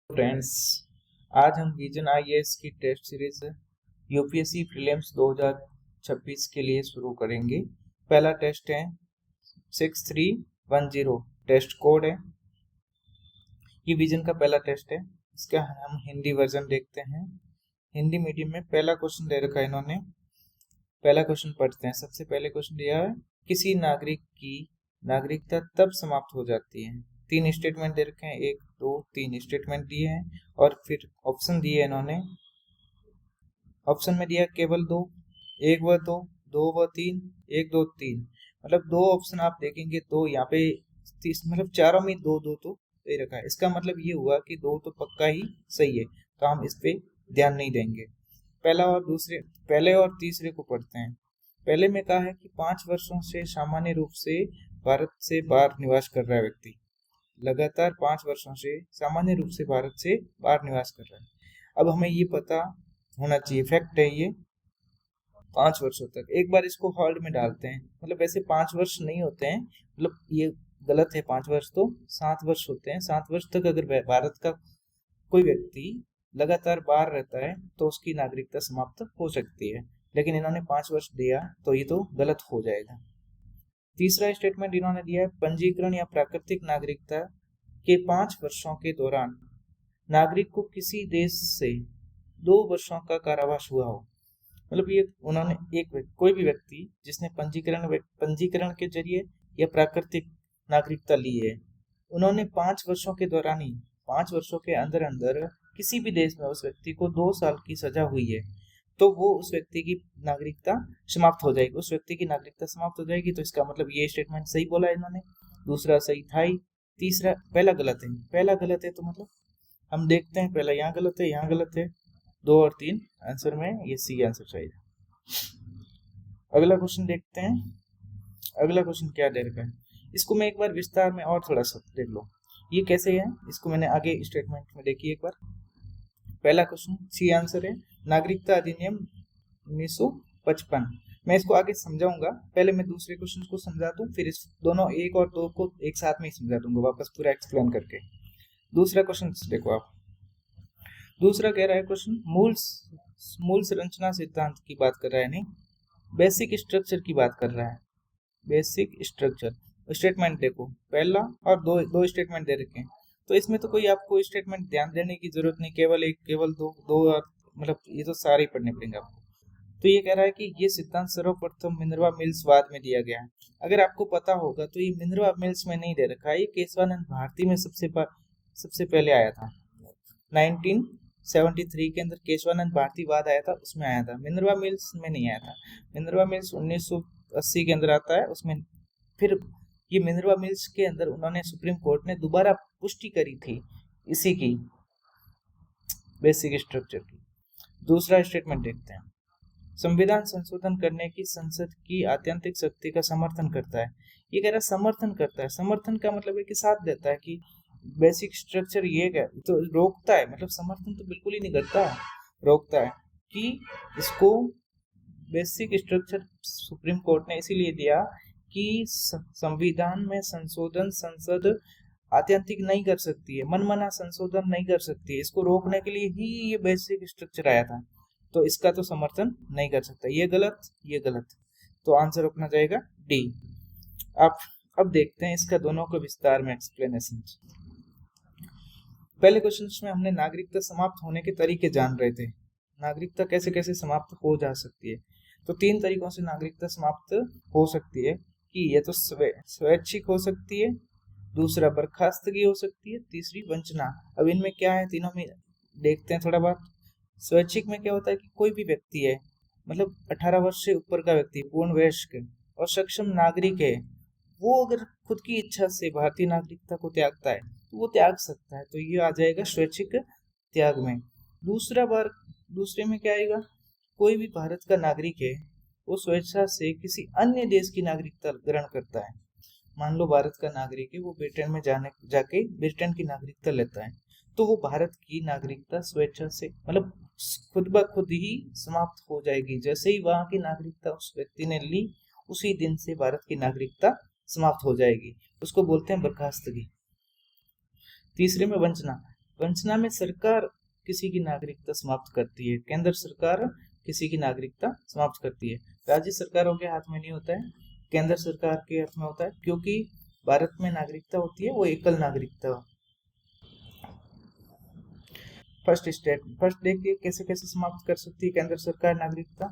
Friends, आज हम vision IAS की टेस्ट सीरीज यूपीएससी प्रीलिम्स 2026 के लिए शुरू करेंगे। पहला टेस्ट है 6310 टेस्ट कोड है। ये विजन का पहला टेस्ट है। इसका हम हिंदी वर्जन देखते हैं। हिंदी मीडियम में पहला क्वेश्चन दे रखा है इन्होंने। पहला क्वेश्चन पढ़ते हैं। सबसे पहले क्वेश्चन दिया है, किसी नागरिक की नागरिकता तब समाप्त हो जाती है। तीन स्टेटमेंट दे रखे हैं, 1 2 3 स्टेटमेंट दिए हैं और फिर ऑप्शन दिए हैं इन्होंने। ऑप्शन में दिया केवल दो, 1 व 2, 2 व 3, 1 2 3। मतलब दो ऑप्शन आप देखेंगे तो यहाँ पे मतलब चारों में दो दो तो दे रखा है। इसका मतलब ये हुआ कि दो तो पक्का ही सही है, तो हम इस पे ध्यान नहीं देंगे। पहले और तीसरे को पढ़ते हैं। पहले में कहा है कि 5 वर्षों से सामान्य रूप से भारत से बाहर निवास कर रहा है व्यक्ति। लगातार 5 वर्षों से सामान्य रूप से भारत से बाहर निवास कर रहा है। अब हमें ये पता होना चाहिए, फैक्ट है ये, 5 वर्षों तक। एक बार इसको हॉल्ड में डालते हैं। मतलब वैसे 5 वर्ष नहीं होते हैं, मतलब ये गलत है। 5 वर्ष तो 7 वर्ष होते हैं। 7 वर्ष तक अगर भारत का कोई व्यक्ति लगातार बाहर रहता है तो उसकी नागरिकता समाप्त हो सकती है, लेकिन इन्होंने 5 वर्ष दिया तो ये तो गलत हो जाएगा। तीसरा स्टेटमेंट इन्होंने दिया है, पंजीकरण या प्राकृतिक नागरिकता के 5 वर्षों के दौरान नागरिक को किसी देश से 2 वर्षों का कारावास हुआ हो। मतलब ये उन्होंने कोई भी व्यक्ति जिसने पंजीकरण के जरिए या प्राकृतिक नागरिकता ली है, उन्होंने 5 वर्षों के दौरान ही 5 वर्षों के अंदर अंदर किसी भी देश में उस व्यक्ति को 2 साल की सजा हुई है, तो वो उस व्यक्ति की नागरिकता समाप्त हो जाएगी। उस व्यक्ति की नागरिकता समाप्त हो जाएगी। तो इसका मतलब ये स्टेटमेंट सही बोला है इन्होंने। दूसरा सही था ही। तीसरा पहला गलत है। पहला गलत है तो मतलब हम देखते हैं, पहला यहाँ गलत है, यहाँ गलत है। 2 और 3 आंसर में ये सी आंसर चाहिए। अगला क्वेश्चन देखते हैं। अगला क्वेश्चन क्या दे रखा है, इसको मैं एक बार विस्तार में और थोड़ा सा देख लो ये कैसे है। इसको मैंने आगे स्टेटमेंट में देखी एक बार। पहला क्वेश्चन सी आंसर है, नागरिकता अधिनियम 1955। मैं इसको आगे समझाऊंगा, पहले मैं दूसरे क्वेश्चन को समझा दूं, फिर इस दोनों 1 और 2 को एक साथ में ही समझा दूंगा वापस पूरा एक्सप्लेन करके। दूसरा क्वेश्चन देखो आप। दूसरा कह रहा है क्वेश्चन, मूल संरचना सिद्धांत की बात कर रहा है, नहीं बेसिक स्ट्रक्चर की बात कर रहा है। बेसिक स्ट्रक्चर स्टेटमेंट देखो, पहला और दो स्टेटमेंट दे रखे हैं। तो इसमें तो कोई आपको स्टेटमेंट ध्यान देने की जरूरत नहीं, केवल एक, केवल दो और मतलब ये तो सारे ही पढ़ने पड़ेंगे आपको। तो ये कह रहा है कि ये सिद्धांत सर्वप्रथम मिनर्वा मिल्स वाद में दिया गया है। अगर आपको पता होगा तो ये मिनर्वा मिल्स में नहीं दे रखा है, ये केशवानंद भारती में सबसे पहले आया था। 1973 के अंदर केशवानंद भारती वाद आया था, उसमें आया था। मिनर्वा मिल्स में नहीं आया था। मिनर्वा मिल्स 1980 के अंदर आता है उसमें। फिर ये मिनर्वा मिल्स के अंदर उन्होंने सुप्रीम कोर्ट ने दोबारा पुष्टि करी थी इसी की, बेसिक स्ट्रक्चर की। दूसरा स्टेटमेंट देखते हैं, संविधान संशोधन करने की संसद की आत्यंतिक शक्ति का समर्थन करता है। ये कह रहा है समर्थन करता है। समर्थन का मतलब है कि साथ देता है, कि बेसिक स्ट्रक्चर ये क्या तो रोकता है, मतलब समर्थन तो बिल्कुल ही नहीं करता, रोकता है। कि इसको बेसिक स्ट्रक्चर सुप्रीम कोर्ट ने इसीलिए दिया कि संविधान में संशोधन संसद आत्यंतिक नहीं कर सकती है, मनमाना संशोधन नहीं कर सकती है। इसको रोकने के लिए ही ये बेसिक स्ट्रक्चर आया था, तो इसका तो समर्थन नहीं कर सकता। ये गलत, ये गलत, तो आंसर अपना जाएगा डी। आप अब देखते हैं इसका दोनों को विस्तार में एक्सप्लेनेशन। पहले क्वेश्चन में हमने नागरिकता समाप्त होने के तरीके जान रहे थे, नागरिकता कैसे कैसे समाप्त हो जा सकती है। तो 3 तरीकों से नागरिकता समाप्त हो सकती है, कि ये तो स्वैच्छिक हो सकती है, दूसरा बर्खास्तगी हो सकती है, तीसरी वंचना। अब इनमें क्या है, तीनों में देखते हैं थोड़ा बहुत। स्वैच्छिक में क्या होता है कि कोई भी व्यक्ति है, मतलब 18 वर्ष से ऊपर का व्यक्ति, पूर्ण वयस्क और सक्षम नागरिक है, वो अगर खुद की इच्छा से भारतीय नागरिकता को त्यागता है तो वो त्याग सकता है, तो ये आ जाएगा स्वैच्छिक त्याग में। दूसरे में क्या आएगा, कोई भी भारत का नागरिक है, वो स्वेच्छा से किसी अन्य देश की नागरिकता ग्रहण करता है। मान लो भारत का नागरिक है, वो ब्रिटेन में जाके ब्रिटेन की नागरिकता लेता है, तो वो भारत की नागरिकता स्वेच्छा से मतलब खुद ब खुद ही समाप्त हो जाएगी। जैसे ही वहां की नागरिकता उस व्यक्ति ने ली, उसी दिन से भारत की नागरिकता समाप्त हो जाएगी। उसको बोलते हैं बर्खास्तगी। तीसरे में वंचना, वंचना में सरकार किसी की नागरिकता समाप्त करती है, केंद्र सरकार किसी की नागरिकता समाप्त करती है। राज्य सरकारों के हाथ में नहीं होता है, केंद्र सरकार के हाथ में होता है, क्योंकि भारत में नागरिकता होती है वो एकल नागरिकता। फर्स्ट देखिए कैसे कैसे समाप्त कर सकती है केंद्र सरकार नागरिकता।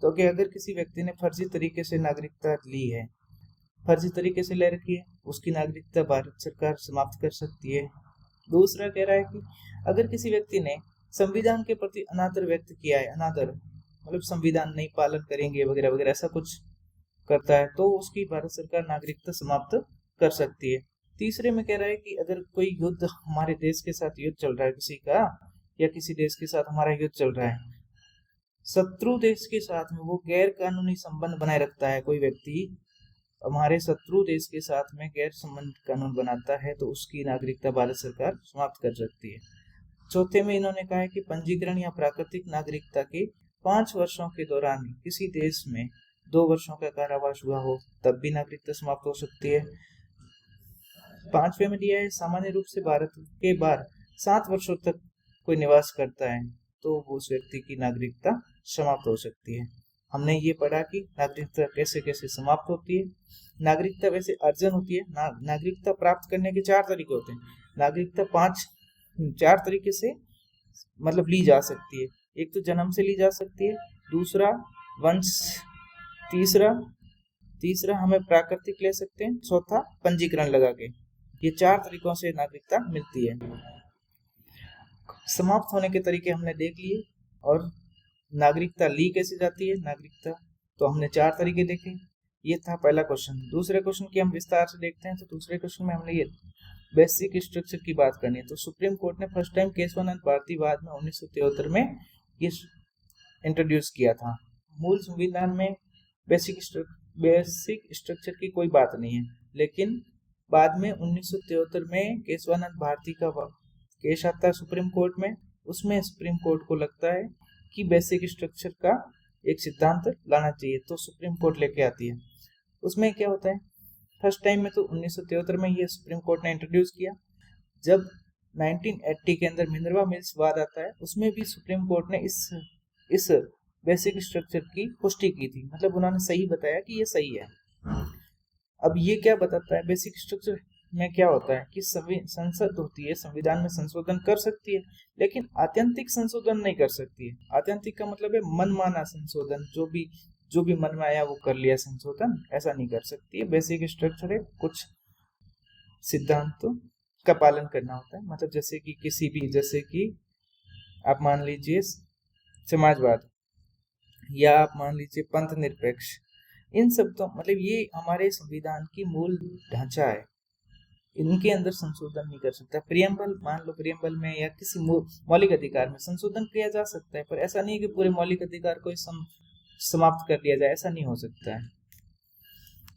तो कि अगर किसी व्यक्ति ने फर्जी तरीके से नागरिकता ली है, फर्जी तरीके से ले रखी है, उसकी नागरिकता भारत सरकार समाप्त कर सकती है। दूसरा कह रहा है कि अगर किसी व्यक्ति ने संविधान के प्रति अनादर व्यक्त किया है, अनादर मतलब संविधान नहीं पालन करेंगे वगैरह वगैरह ऐसा कुछ करता है, तो उसकी भारत सरकार नागरिकता समाप्त कर सकती है। तीसरे में कह रहा है कि अगर कोई युद्ध, हमारे देश के साथ युद्ध चल रहा है किसी का, या किसी देश के साथ हमारा युद्ध चल रहा है, शत्रु देश के साथ में वो गैर कानूनी संबंध बनाए रखता है, कोई व्यक्ति हमारे शत्रु देश के साथ में गैर संबंध कानून बनाता है, तो उसकी नागरिकता भारत सरकार समाप्त कर सकती है। चौथे में इन्होंने कहा है कि पंजीकरण या प्राकृतिक नागरिकता के 5 वर्षों के दौरान किसी देश में 2 वर्षों का कारावास हुआ हो तब भी नागरिकता समाप्त हो सकती है। 5वें में दिया है सामान्य रूप से भारत के बाहर 7 वर्षों तक कोई निवास करता है तो उस व्यक्ति की नागरिकता समाप्त हो सकती है। हमने ये पढ़ा कि नागरिकता कैसे कैसे समाप्त होती है। नागरिकता वैसे अर्जन होती है, नागरिकता प्राप्त करने के 4 तरीके होते हैं। नागरिकता 4 तरीके से मतलब ली जा सकती है। एक तो जन्म से ली जा सकती है, दूसरा वंश, तीसरा हमें प्राकृतिक ले सकते हैं, चौथा पंजीकरण लगा के। ये 4 तरीकों से नागरिकता मिलती है। समाप्त होने के तरीके हमने देख लिए, और नागरिकता ली कैसे जाती है नागरिकता, तो हमने 4 तरीके देखे। ये था पहला क्वेश्चन। दूसरे क्वेश्चन की हम विस्तार से देखते हैं। तो दूसरे क्वेश्चन में हमने ये बेसिक स्ट्रक्चर की बात करनी है। तो सुप्रीम कोर्ट ने फर्स्ट टाइम केशवानंद भारती बाद में 1973 में ये इंट्रोड्यूस किया था। मूल संविधान में बेसिक स्ट्रक्चर की कोई बात नहीं है, लेकिन बाद में 1973 में केशवानंद भारती का केस आता है सुप्रीम कोर्ट में। उसमें सुप्रीम कोर्ट को लगता है कि बेसिक स्ट्रक्चर का एक सिद्धांत लाना चाहिए, तो सुप्रीम कोर्ट लेके आती है। उसमें क्या होता है, फर्स्ट टाइम में तो 1973 में ये सुप्रीम कोर्ट ने इंट्रोड्यूस किया। जब 1980 के अंदर मिनर्वा मिल्स वाद आता है, उसमें भी सुप्रीम कोर्ट ने इस बेसिक स्ट्रक्चर की पुष्टि की थी, मतलब उन्होंने सही बताया कि ये सही है। अब ये क्या बताता है, बेसिक स्ट्रक्चर में क्या होता है कि संसद होती है, संविधान में संशोधन कर सकती है, लेकिन आत्यंतिक संशोधन नहीं कर सकती है। आत्यंतिक का मतलब है मनमाना संशोधन, जो भी मन में आया वो कर लिया संशोधन, ऐसा नहीं कर सकती है। बेसिक स्ट्रक्चर है, कुछ सिद्धांतों का पालन करना होता है। मतलब जैसे कि आप मान लीजिए समाजवाद, या आप मान लीजिए पंथ निरपेक्ष, इन सब तो मतलब ये हमारे संविधान की मूल ढांचा है, इनके अंदर संशोधन नहीं कर सकता। प्रियम्बल, मान लो प्रियम्बल में या किसी मौलिक अधिकार में संशोधन किया जा सकता है, पर ऐसा नहीं है कि पूरे मौलिक अधिकार को समाप्त कर दिया जाए, ऐसा नहीं हो सकता है।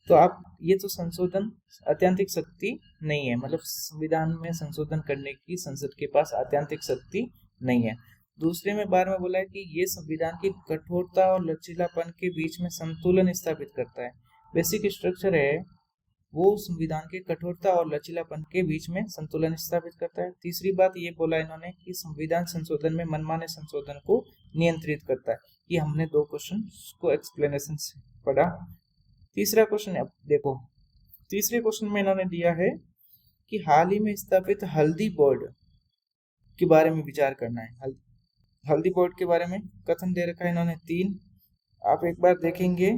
तो आप ये तो संशोधन आत्यंतिक शक्ति नहीं है, मतलब संविधान में संशोधन करने की संसद के पास आत्यंतिक शक्ति नहीं है। दूसरे में बार में बोला है कि ये संविधान की कठोरता और लचीलापन के बीच में संतुलन स्थापित करता है। बेसिक स्ट्रक्चर है वो संविधान के कठोरता और लचीलापन के बीच में संतुलन स्थापित करता है। तीसरी बात ये बोला इन्होंने कि संविधान संशोधन में मनमाने संशोधन को नियंत्रित करता है। ये हमने 2 क्वेश्चन को एक्सप्लेनेशन से पढ़ा। तीसरा क्वेश्चन अब देखो, तीसरे क्वेश्चन में इन्होंने दिया है कि हाल ही में स्थापित हल्दी बोर्ड के बारे में विचार करना है। हल्दी बोर्ड के बारे में कथन दे रखा है इन्होंने 3, आप एक बार देखेंगे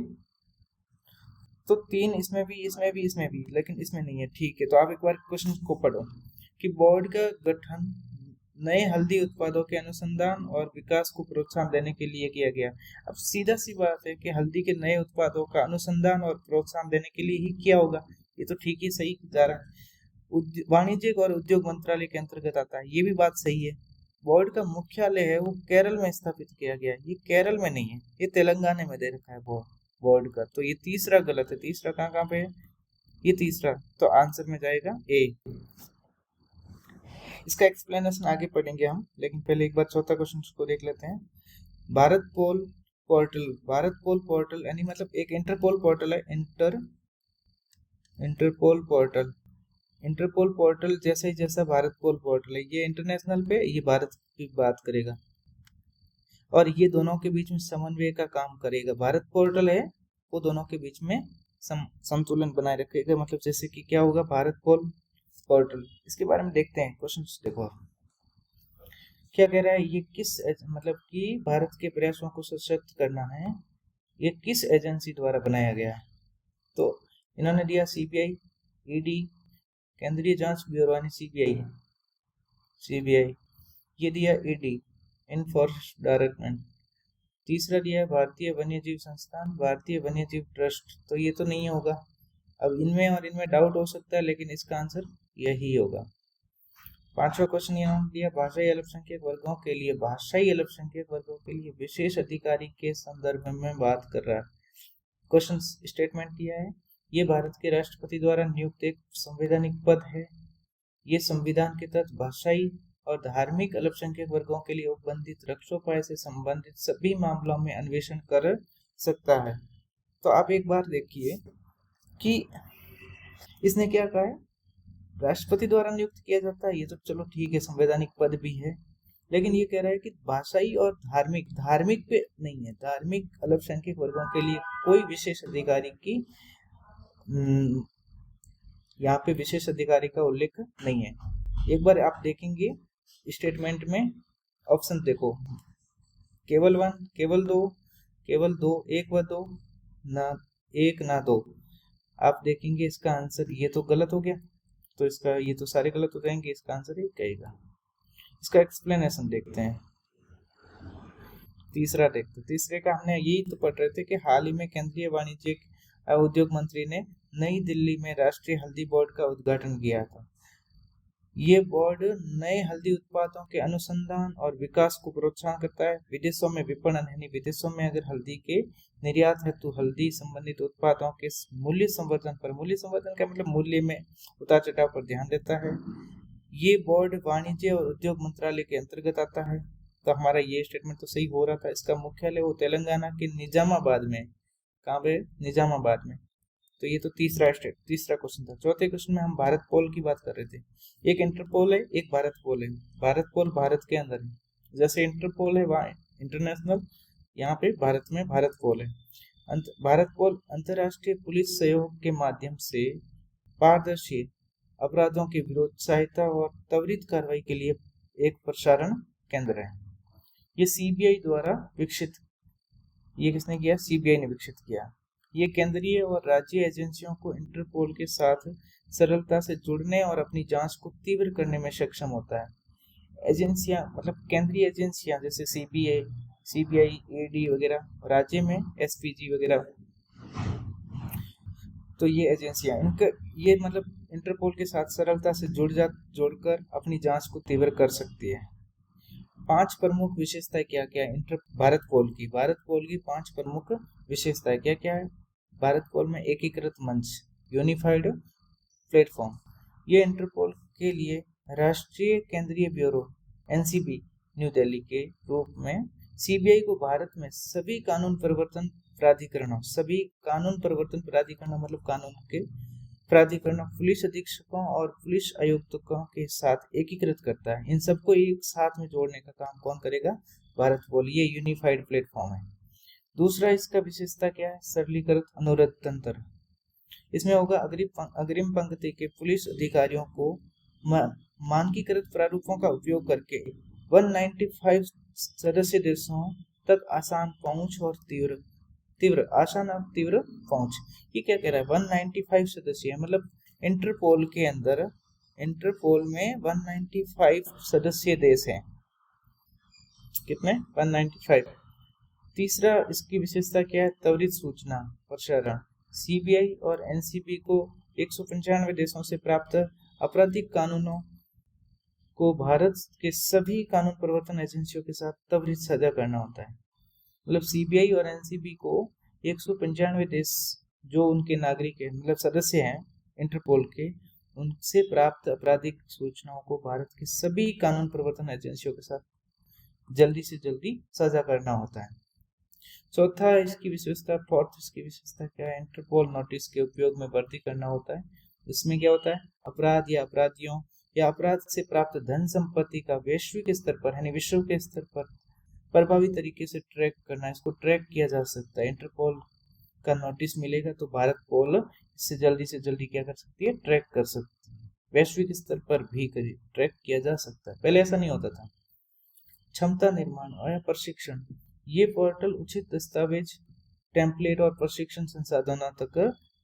तो 3 इसमें भी, लेकिन इसमें नहीं है, ठीक है। तो आप एक बार क्वेश्चन को पढ़ो कि बोर्ड का गठन नए हल्दी उत्पादों के अनुसंधान और विकास को प्रोत्साहन देने के लिए किया गया। अब सीधा सी बात है कि हल्दी के नए उत्पादों का अनुसंधान और प्रोत्साहन देने के लिए ही किया होगा, ये तो ठीक ही सही जा रहा है। वाणिज्यिक और उद्योग मंत्रालय के अंतर्गत आता है, ये भी बात सही है। बोर्ड का मुख्यालय है वो केरल में स्थापित किया गया है, ये केरल में नहीं है, ये तेलंगाना में दे रखा है बोर्ड का। तो ये तीसरा गलत है। तीसरा कहाँ पे है, ये तीसरा, तो आंसर में जाएगा ए। इसका एक्सप्लेनेशन आगे पढ़ेंगे हम, लेकिन पहले एक बार चौथा क्वेश्चन को देख लेते हैं। भारत पोल पोर्टल यानी मतलब एक इंटरपोल पोर्टल है, इंटरपोल पोर्टल इंटरपोल पोर्टल जैसा ही जैसा भारत पोल पोर्टल है, ये इंटरनेशनल पे, ये भारत की बात करेगा और ये दोनों के बीच में समन्वय का काम करेगा। भारत पोर्टल है वो दोनों के बीच में संतुलन बनाए रखेगा। मतलब जैसे कि क्या होगा, भारत पोल पोर्टल, इसके बारे में देखते हैं क्वेश्चन। देखो आप क्या कह रहा है, ये किस मतलब कि भारत के प्रयासों को सशक्त करना है, ये किस एजेंसी द्वारा बनाया गया है। तो इन्होंने दिया सीबीआई, ईडी, केंद्रीय जांच ब्यूरो यानी सीबीआई, ये दिया ईडी, इनफोर्स डायरेक्टमेंट। तीसरा दिया है भारतीय वन्यजीव संस्थान, भारतीय वन्यजीव ट्रस्ट। तो ये तो नहीं होगा, अब इनमें और इनमें डाउट हो सकता है, लेकिन इसका आंसर यही होगा। पांचवा क्वेश्चन इन्होंने दिया भाषाई अल्पसंख्यक वर्गों के लिए, भाषाई अल्पसंख्यक वर्गों के लिए विशेष अधिकारी के संदर्भ में बात कर रहा है। क्वेश्चन स्टेटमेंट दिया है, ये भारत के राष्ट्रपति द्वारा नियुक्त एक संवैधानिक पद है। ये संविधान के तहत भाषाई और धार्मिक अल्पसंख्यक वर्गों के लिए उपबंधित रक्षोपाय से संबंधित सभी मामलों में अन्वेषण कर सकता है। तो आप एक बार देखिए कि इसने क्या कहा है, राष्ट्रपति द्वारा नियुक्त किया जाता है, ये तो चलो ठीक है, संवैधानिक पद भी है, लेकिन ये कह रहा है कि भाषाई और धार्मिक पे नहीं है, धार्मिक अल्पसंख्यक वर्गों के लिए कोई विशेष अधिकारी की यहाँ पे विशेष अधिकारी का उल्लेख नहीं है। एक बार आप देखेंगे स्टेटमेंट में ऑप्शन देखो, केवल 1, केवल 2, 1 व 2, ना 1 ना 2। आप देखेंगे इसका आंसर ये तो गलत हो गया, तो इसका ये तो सारे गलत हो जाएंगे, इसका आंसर एक कहेगा। इसका एक्सप्लेनेशन देखते हैं। तीसरा देखते, तीसरे का हमने यही तो पढ़ रहे थे कि हाल ही में केंद्रीय वाणिज्य उद्योग मंत्री ने नई दिल्ली में राष्ट्रीय हल्दी बोर्ड का उद्घाटन किया था। ये बोर्ड नए हल्दी उत्पादों के अनुसंधान और विकास को प्रोत्साहन करता है। विदेशों में विपणन यानी विदेशों में अगर हल्दी के निर्यात है तो हल्दी संबंधित उत्पादों के मूल्य संवर्धन का मतलब मूल्य में उतार चढ़ाव पर ध्यान देता है। ये बोर्ड वाणिज्य और उद्योग मंत्रालय के अंतर्गत आता है। तो हमारा ये स्टेटमेंट तो सही हो रहा था। इसका मुख्यालय वो तेलंगाना के निजामाबाद में, कहाँ पे, निजामाबाद में। तो ये तो तीसरा क्वेश्चन था। चौथे क्वेश्चन में हम भारत पोल की बात कर रहे थे। एक इंटरपोल है, एक भारत पोल है। भारत पोल भारत के अंदर है, जैसे इंटरपोल है वहाँ इंटरनेशनल, यहाँ पे भारत में भारत पोल है। भारत पोल अंतर्राष्ट्रीय पुलिस सहयोग के माध्यम से पारदर्शी अपराधों के विरोध, सहायता और त्वरित कार्रवाई के लिए एक प्रसारण केंद्र है। ये सीबीआई द्वारा विकसित, ये किसने किया, सीबीआई ने विकसित किया। ये केंद्रीय और राज्य एजेंसियों को इंटरपोल के साथ सरलता से जुड़ने और अपनी जांच को तीव्र करने में सक्षम होता है। एजेंसियां मतलब केंद्रीय एजेंसियां जैसे सीबीआई, ईडी वगैरह, राज्य में एसपीजी वगैरह। तो ये एजेंसियां इनका ये मतलब इंटरपोल के साथ सरलता से जुड़कर अपनी जांच को तीव्र कर सकती है। 5 प्रमुख विशेषताएं क्या क्या है भारत पोल की 5 प्रमुख विशेषताएं क्या क्या है। भारत पोल में एकीकृत मंच, यूनिफाइड प्लेटफॉर्म। ये इंटरपोल के लिए राष्ट्रीय केंद्रीय ब्यूरो एनसीबी न्यू दिल्ली के रूप में सीबीआई को भारत में सभी कानून प्रवर्तन प्राधिकरणों मतलब कानून के प्राधिकरणों, पुलिस अधीक्षकों और पुलिस आयुक्तों के साथ एकीकृत करता है। इन सबको एक साथ में जोड़ने का काम कौन करेगा, भारत पोल। ये यूनिफाइड प्लेटफॉर्म है। दूसरा इसका विशेषता क्या है, सरलीकृत अनुरोध तंत्र। इसमें होगा अग्रिम पंक्ति के पुलिस अधिकारियों को मानकीकृत प्रारूपों का उपयोग करके 195 सदस्य देशों तक आसान पहुंच और तीव्र पहुंच। ये क्या कह रहा है, 195 सदस्य है, मतलब इंटरपोल के अंदर, इंटरपोल में 195 सदस्य देश हैं। कितने, 195। तीसरा इसकी विशेषता क्या है, त्वरित सूचना प्रसारण। सीबीआई और एनसीबी को 195 देशों से प्राप्त आपराधिक कानूनों को भारत के सभी कानून प्रवर्तन एजेंसियों के साथ त्वरित साझा करना होता है। मतलब सीबीआई और एनसीबी को 195 देश जो उनके नागरिक है, मतलब सदस्य हैं इंटरपोल के, उनसे प्राप्त आपराधिक सूचनाओं को भारत के सभी कानून प्रवर्तन एजेंसियों के साथ जल्दी से जल्दी साझा करना होता है। फोर्थ इसकी विशेषता क्या है, इंटरपोल नोटिस के उपयोग में वृद्धि करना होता है। उसमें क्या होता है, अपराध या अपराधियों या अपराध से प्राप्त धन संपत्ति का वैश्विक स्तर पर यानी विश्व के स्तर पर प्रभावी तरीके से ट्रैक करना, इसको ट्रैक किया जा सकता है। इंटरपोल का नोटिस मिलेगा तो भारत पोल इससे जल्दी से जल्दी क्या कर सकती है, ट्रैक कर सकती है। वैश्विक स्तर पर भी ट्रैक किया जा सकता है, पहले ऐसा नहीं होता था। क्षमता निर्माण और प्रशिक्षण, ये पोर्टल उचित दस्तावेज, टेम्पलेट और प्रशिक्षण संसाधनों तक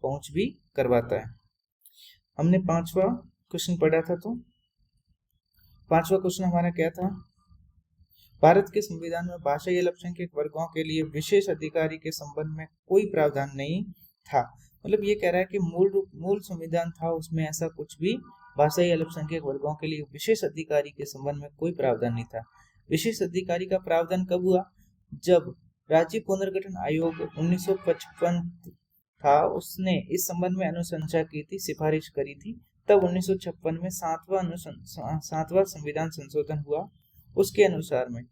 पहुंच भी करवाता है। हमने 5वां क्वेश्चन पढ़ा था, तो 5वां क्वेश्चन हमारा क्या था, भारत के संविधान में भाषाई अल्पसंख्यक वर्गों के लिए विशेष अधिकारी के संबंध में कोई प्रावधान नहीं था। मतलब ये कह रहा है कि मूल संविधान था, उसमें ऐसा कुछ भी भाषाई अल्पसंख्यक वर्गों के लिए विशेष अधिकारी के संबंध में कोई प्रावधान नहीं था। विशेष अधिकारी का प्रावधान कब हुआ, जब राज्य पुनर्गठन आयोग 1955 था, उसने इस संबंध में अनुशंसा की थी, सिफारिश करी थी, तब 1956 में 7वां संविधान संशोधन हुआ। उसके अनुसार में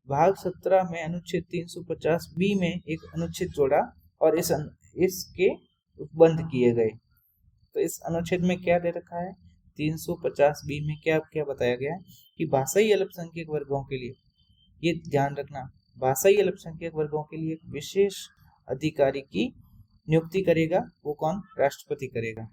भाग 17 में अनुच्छेद 350 में एक अनुच्छेद जोड़ा और इसके बंद किए गए। तो इस अनुच्छेद में क्या दे रखा है, 350 में क्या क्या बताया गया है कि भाषाई अल्पसंख्यक वर्गों के लिए, ये ध्यान रखना, भाषाई अल्पसंख्यक वर्गों के लिए विशेष अधिकारी की नियुक्ति करेगा, वो कौन, राष्ट्रपति करेगा।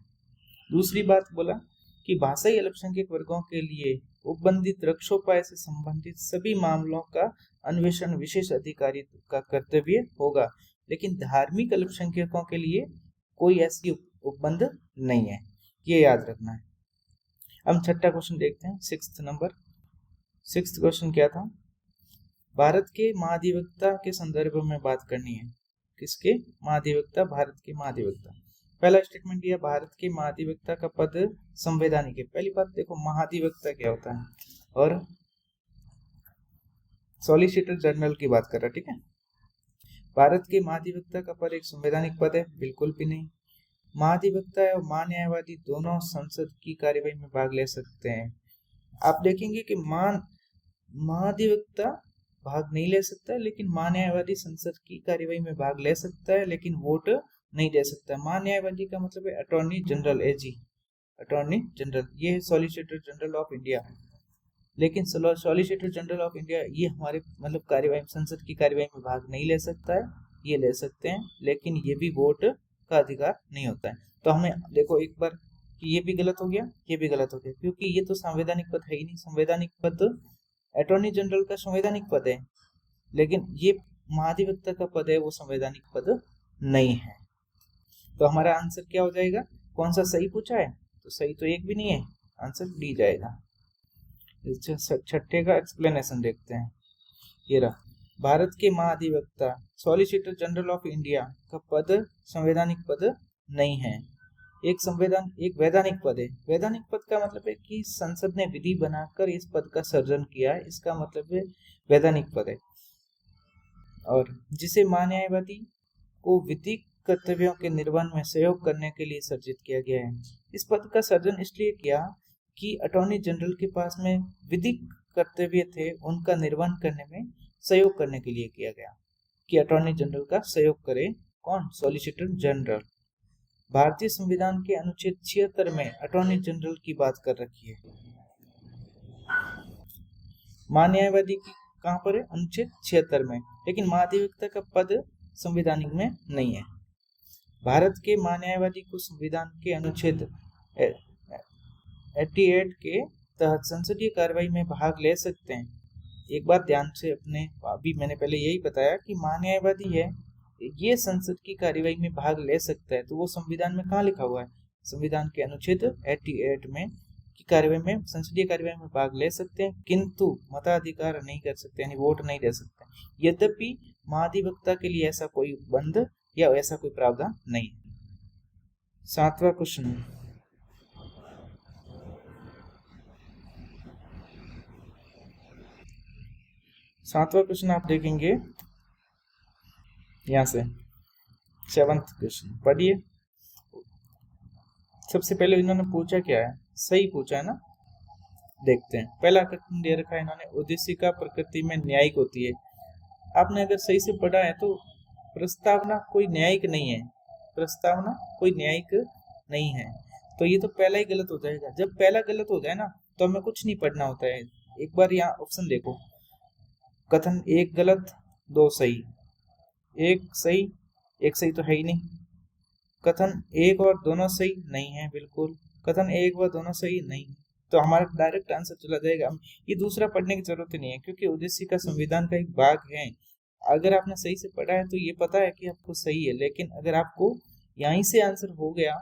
दूसरी बात बोला कि भाषाई अल्पसंख्यक वर्गों के लिए उपबंधित रक्षोपाय से संबंधित सभी मामलों का अन्वेषण विशेष अधिकारी का कर्तव्य होगा, लेकिन धार्मिक अल्पसंख्यकों के लिए कोई ऐसी उपबंध नहीं है, ये याद रखना है। हम 6वां क्वेश्चन देखते हैं, 6th नंबर। 6th क्वेश्चन क्या था, भारत के महाधिवक्ता के संदर्भ में बात करनी है। किसके महाधिवक्ता, भारत के महाधिवक्ता। पहला स्टेटमेंट दिया, भारत के महाधिवक्ता का पद संवैधानिक है। पहली बात देखो, महाधिवक्ता क्या होता है, और सॉलिसिटर जनरल की बात कर रहा है, ठीक है। भारत के महाधिवक्ता का पद एक संवैधानिक पद है, बिल्कुल भी नहीं। महाधिवक्ता और महान्यायवादी दोनों संसद की कार्यवाही में भाग ले सकते हैं। आप देखेंगे कि महाधिवक्ता भाग नहीं ले सकता है, लेकिन महान्यायवादी संसद की कार्यवाही में भाग ले सकता है, लेकिन वोट नहीं दे सकता। महान्यायवादी का मतलब है अटॉर्नी जनरल, एजी, अटॉर्नी जनरल, ये है सॉलिसिटर जनरल ऑफ इंडिया। लेकिन सॉलिसिटर जनरल ऑफ इंडिया ये हमारे मतलब कार्यवाही, संसद की कार्यवाही में भाग नहीं ले सकता है। ये ले सकते हैं, लेकिन ये भी वोट का अधिकार नहीं होता है। तो हमें देखो एक बार कि ये भी गलत हो गया, ये भी गलत हो गया, क्योंकि ये तो संवैधानिक पद है ही नहीं। संवैधानिक पद अटॉर्नी जनरल का संवैधानिक पद है, लेकिन ये महाधिवक्ता का पद है, वो संवैधानिक पद नहीं है। तो हमारा आंसर क्या हो जाएगा, कौन सा सही पूछा है, तो सही तो एक भी नहीं है, आंसर डी जाएगा। 6ठे का एक्सप्लेनेशन देखते हैं, ये रहा, भारत के महाधिवक्ता सॉलिसिटर जनरल ऑफ इंडिया का पद संवैधानिक पद नहीं है। एक वैधानिक पद है। वैधानिक पद का मतलब है कि संसद ने विधि बनाकर इस पद का सर्जन किया है, इसका मतलब है वैधानिक पद है। और जिसे महान्यायवादी को विधिक कर्तव्यों के निर्वहन में सहयोग करने के लिए सर्जित किया गया है। इस पद का सर्जन इसलिए किया कि अटॉर्नी जनरल के पास में विधिक कर्तव्य थे, उनका निर्वहन करने में सहयोग करने के लिए किया गया, कि अटॉर्नी जनरल का सहयोग करे कौन, सॉलिसिटर जनरल। भारतीय संविधान के अनुच्छेद 76 में अटॉर्नी जनरल की बात कर रखी है। महान्यायवादी की कहां पर है, अनुच्छेद 76 में, लेकिन महाधिवक्ता का पद संविधानिक में नहीं है। भारत के महान्यायवादी को संविधान के अनुच्छेद 88 के तहत संसदीय कार्रवाई में भाग ले सकते हैं। एक बात ध्यान से अभी मैंने पहले यही बताया कि महान्यायवादी है, ये संसद की कार्यवाही में भाग ले सकता है, तो वो संविधान में कहाँ लिखा हुआ है, संविधान के अनुच्छेद 88 में की कार्यवाही में, संसदीय कार्यवाही में भाग ले सकते हैं, किंतु मताधिकार नहीं कर सकते, यानी वोट नहीं दे सकते। यद्यपि महाधिवक्ता के लिए ऐसा कोई बंद या ऐसा कोई प्रावधान नहीं। 7वां क्वेश्चन, आप देखेंगे यहां से 7th क्वेश्चन पढ़िए। सबसे पहले इन्होंने पूछा क्या है, सही पूछा है ना, देखते हैं। पहला क्वेश्चन दे रखा है इन्होंने, उद्देशिका प्रकृति में न्यायिक होती है। आपने अगर सही से पढ़ा है तो प्रस्तावना कोई न्यायिक नहीं है, प्रस्तावना कोई न्यायिक नहीं है। तो ये तो पहला ही गलत हो जाएगा। जब पहला गलत हो जाए ना तो हमें कुछ नहीं पढ़ना होता है। एक बार यहाँ ऑप्शन देखो, कथन एक गलत दो सही, एक सही तो है ही नहीं। कथन एक और दोनों सही नहीं है, बिल्कुल। कथन एक व दोनों सही नहीं, तो हमारा डायरेक्ट आंसर चला जाएगा। ये दूसरा पढ़ने की जरूरत ही नहीं है, क्योंकि ओडिसी का संविधान का एक भाग है। अगर आपने सही से पढ़ा है तो ये पता है कि आपको सही है, लेकिन अगर आपको यहीं से आंसर हो गया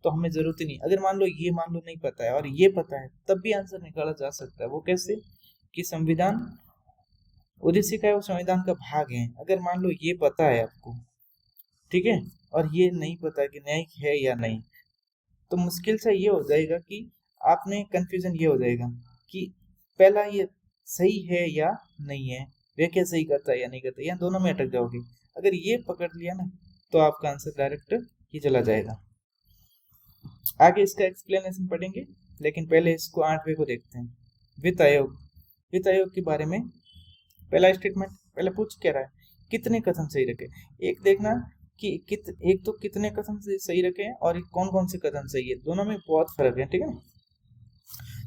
तो हमें जरूरत ही नहीं। अगर मान लो नहीं पता है और ये पता है, तब भी आंसर निकाला जा सकता है। वो कैसे? कि संविधान ओडिसी का वो संविधान का भाग है। अगर मान लो ये पता है आपको, ठीक है, और ये नहीं पता कि न्यायिक है या नहीं, तो मुश्किल से ये हो जाएगा कि आपने कंफ्यूजन ये हो जाएगा कि पहला ये सही है या नहीं है, वे क्या सही करता है या नहीं करता, या दोनों में अटक जाओगे। अगर ये पकड़ लिया ना तो आपका आंसर डायरेक्ट ही चला जाएगा। आगे इसका एक्सप्लेनेशन पढ़ेंगे, लेकिन पहले इसको 8वें को देखते हैं। वित्त आयोग। वित्त आयोग के बारे में पहला स्टेटमेंट पहले पूछ क्या रहा है, कितने कथन सही रखे। एक देखना कि एक तो कितने कथन सही रखे हैं और कौन कौन से कथन सही है, दोनों में बहुत फर्क है, ठीक है।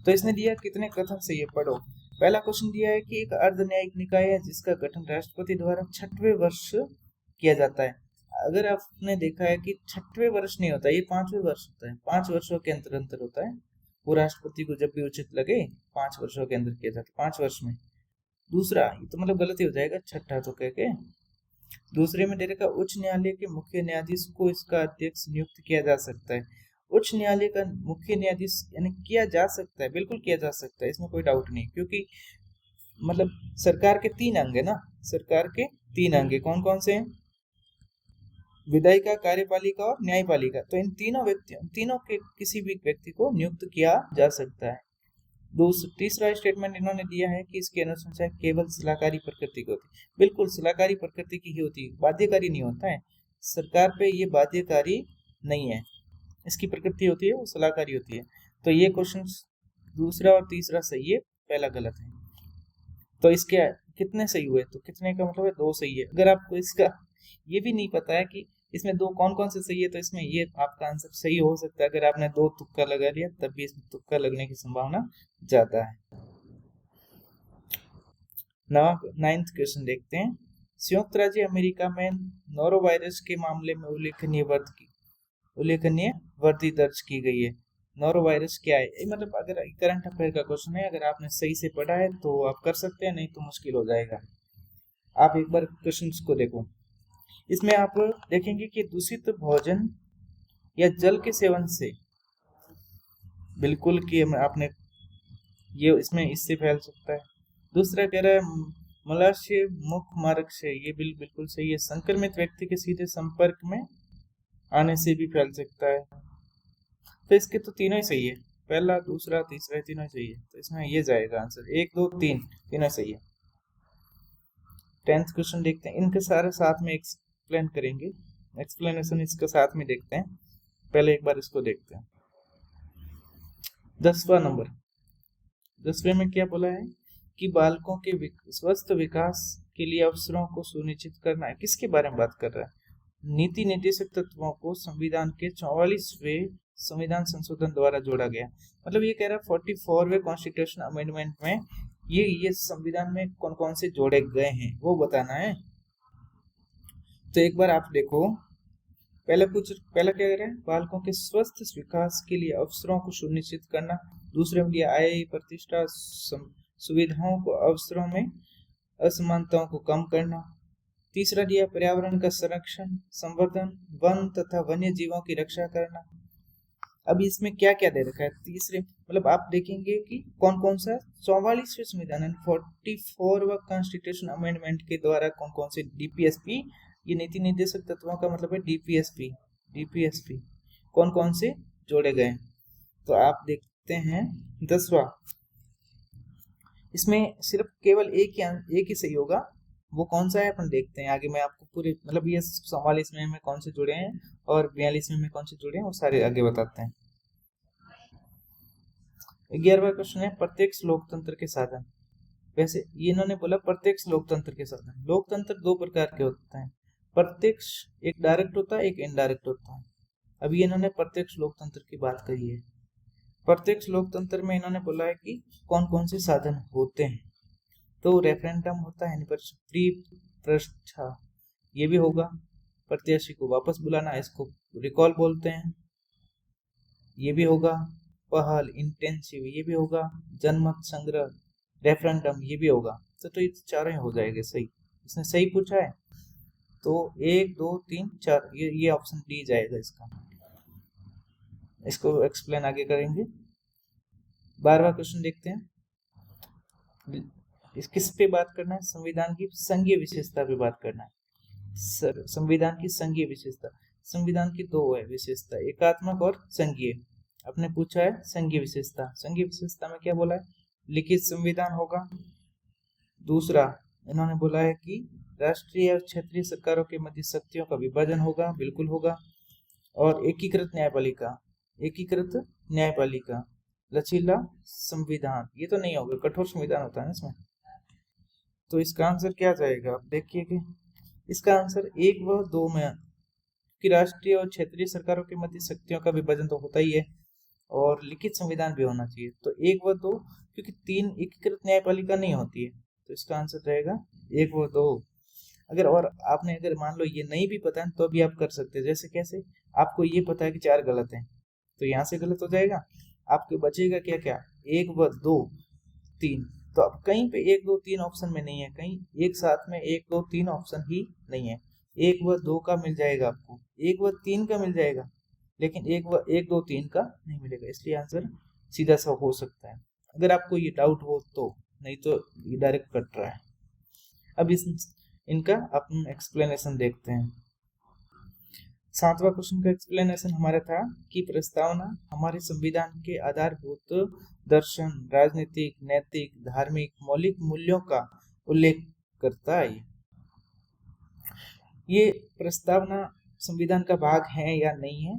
तो इसने दिया कितने कथन सही है, पढ़ो। पहला क्वेश्चन दिया है कि एक अर्ध न्यायिक निकाय है जिसका गठन राष्ट्रपति द्वारा 6वें वर्ष किया जाता है। अगर आपने देखा है कि 6वें वर्ष नहीं होता, ये 5वें वर्ष होता है। 5 वर्षों के अंतर अंतर होता है। वो राष्ट्रपति को जब भी उचित लगे 5 वर्षों के अंदर किया जाता है, 5 वर्ष में। दूसरा, ये तो मतलब गलती हो जाएगा, छठा तो कह के। दूसरे में दे रखा उच्च न्यायालय के मुख्य न्यायाधीश को इसका अध्यक्ष नियुक्त किया जा सकता है। उच्च न्यायालय का मुख्य न्यायाधीश यानी किया जा सकता है, बिल्कुल किया जा सकता है, इसमें कोई डाउट नहीं। क्योंकि मतलब सरकार के 3 अंग है ना, सरकार के 3 अंग कौन कौन से हैं? विधायिका, कार्यपालिका और न्यायपालिका। तो इन तीनों के किसी भी व्यक्ति को नियुक्त किया जा सकता है। तीसरा स्टेटमेंट इन्होंने दिया है कि इसकी अनुशंसा केवल सलाहकारी प्रकृति की होती है। बिल्कुल सलाहकारी प्रकृति की ही होती है, बाध्यकारी नहीं होता है। सरकार पे ये बाध्यकारी नहीं है, इसकी प्रकृति होती है वो सलाहकारी होती है। तो ये क्वेश्चन दूसरा और तीसरा सही है, पहला गलत है। तो इसके कितने सही हुए, तो कितने का मतलब है 2 सही है। अगर आपको इसका ये भी नहीं पता है कि इसमें 2 कौन कौन से सही है, तो इसमें ये आपका आंसर सही हो सकता है। अगर आपने 2 तुक्का लगा लिया तब भी इसमें तुक्का लगने की संभावना ज्यादा है। 9th क्वेश्चन देखते हैं। संयुक्त राज्य अमेरिका में नोरोवायरस के मामले में उल्लेखनीय वृद्धि दर्ज की गई है। नोरोवायरस क्या है? मतलब अगर करंट अफेयर का क्वेश्चन है, अगर आपने सही से पढ़ा है तो आप कर सकते हैं, नहीं तो मुश्किल हो जाएगा। आप एक बार क्वेश्चन को देखो। इसमें आप देखेंगे कि दूषित भोजन या जल के सेवन से बिल्कुल कि आपने ये इसमें इससे फैल सकता है। दूसरा कह रहा है मलाशय मुख मार्ग से, ये बिल्कुल सही है। संक्रमित व्यक्ति के सीधे संपर्क में आने से भी फैल सकता है। तो इसके तो तीनों ही सही है, पहला दूसरा तीसरा तीनों ही सही है। तो इसमें ये जाएगा आंसर 1 2 3 तीनों सही है। 10th क्वेश्चन देखते हैं, इनके सारे साथ में एक्सप्लेन करेंगे, एक्सप्लेनेशन इसके साथ में देखते हैं। पहले एक बार इसको देखते हैं। 10वां नंबर, 10वें में क्या बोला है कि बालकों के स्वस्थ विकास के लिए अवसरों को सुनिश्चित करना है। किसके बारे में बात कर रहा है? नीति निर्देशक तत्वों को संविधान के 44वें संविधान संशोधन द्वारा जोड़ा गया। मतलब ये कह रहा है 44वें कॉन्स्टिट्यूशन अमेंडमेंट में ये संविधान में कौन कौन से जोड़े गए हैं वो बताना है। तो एक बार आप देखो, पहला क्या कह रहे हैं? बालकों के स्वस्थ विकास के लिए अवसरों को सुनिश्चित करना। दूसरे में लिया आय प्रतिष्ठा सुविधाओं को अवसरों में असमानताओं को कम करना। तीसरा दिया पर्यावरण का संरक्षण संवर्धन, वन तथा वन्य जीवों की रक्षा करना। अब इसमें क्या क्या दे रखा है? तीसरे मतलब आप देखेंगे कि कौन कौन सा 44वें संविधान 44वां कॉन्स्टिट्यूशन अमेंडमेंट के द्वारा कौन कौन से डीपीएसपी, ये नीति निर्देशक तत्वों का मतलब है डीपीएसपी कौन कौन से जोड़े गए। तो आप देखते हैं 10वां, इसमें सिर्फ केवल एक ही सही होगा। वो कौन सा है अपन देखते हैं आगे। मैं आपको पूरे मतलब ये 44वें में कौन से जुड़े हैं और 42वें में कौन से जुड़े हैं वो सारे आगे बताते हैं। 11वां क्वेश्चन है प्रत्यक्ष लोकतंत्र के साधन। वैसे ये इन्होंने बोला प्रत्यक्ष लोकतंत्र के साधन। लोकतंत्र 2 प्रकार के होते हैं, प्रत्यक्ष एक डायरेक्ट होता है, एक इनडायरेक्ट होता है। अभी इन्होंने प्रत्यक्ष लोकतंत्र की बात करी है। प्रत्यक्ष लोकतंत्र में इन्होंने बोला है कि कौन कौन से साधन होते हैं। तो रेफरेंडम होता है, फ्री प्रतिष्ठा, ये भी होगा। प्रत्याशी को वापस बुलाना, इसको रिकॉल बोलते हैं, ये भी होगा। पहल, इंटेंसिव, ये भी होगा। जनमत संग्रह, रेफरेंडम, ये भी होगा। तो ये चारों हो जाएंगे सही। इसने सही पूछा है तो 1 2 3 4 ये ऑप्शन डी जाएगा इसका। इसको एक्सप्लेन आगे करेंगे। 12वां क्वेश्चन देखते हैं। इस किस पे बात करना है? संविधान की संघीय विशेषता पे बात करना है। संविधान की संघीय विशेषता, संविधान की दो है विशेषता, एकात्मक और संघीय। आपने पूछा है संघीय विशेषता। संघीय विशेषता में क्या बोला है? लिखित संविधान होगा। दूसरा इन्होंने बोला है कि राष्ट्रीय और क्षेत्रीय सरकारों के मध्य शक्तियों का विभाजन होगा, बिल्कुल होगा। और एकीकृत न्यायपालिका, एकीकृत न्यायपालिका, लचीला संविधान, ये तो नहीं होगा, कठोर संविधान होता है ना इसमें। तो इसका आंसर क्या जाएगा? आप देखिए कि इसका आंसर 1 व 2 में कि राष्ट्रीय और क्षेत्रीय सरकारों के मध्य शक्तियों का विभाजन तो होता ही है और लिखित संविधान भी होना चाहिए। तो 1 व 2, क्योंकि 3 एकीकृत न्यायपालिका नहीं होती है, तो इसका आंसर रहेगा 1 व 2। अगर और आपने अगर मान लो ये नहीं भी पता है तो भी आप कर सकते हैं। जैसे कैसे? आपको ये पता है कि 4 गलत हैं, तो यहाँ से गलत हो जाएगा। आपके बचेगा क्या क्या? 1 व 2 3। तो अब कहीं पे 1 2 3 ऑप्शन में नहीं है, कहीं एक साथ में 1 2 3 ऑप्शन ही नहीं है। 1 व 2 का मिल जाएगा आपको, 1 व 3 का मिल जाएगा, लेकिन 1 2 3 का नहीं मिलेगा। इसलिए आंसर सीधा सा हो सकता है, अगर आपको ये डाउट हो तो, नहीं तो ये डायरेक्ट कट रहा है। अब इनका अपन एक्सप्लेनेशन देखते हैं। 7वां क्वेश्चन का एक्सप्लेनेशन हमारा था कि प्रस्तावना हमारे संविधान के आधारभूत दर्शन, राजनीतिक, नैतिक, धार्मिक, मौलिक मूल्यों का उल्लेख करता है। ये प्रस्तावना संविधान का भाग है या नहीं है,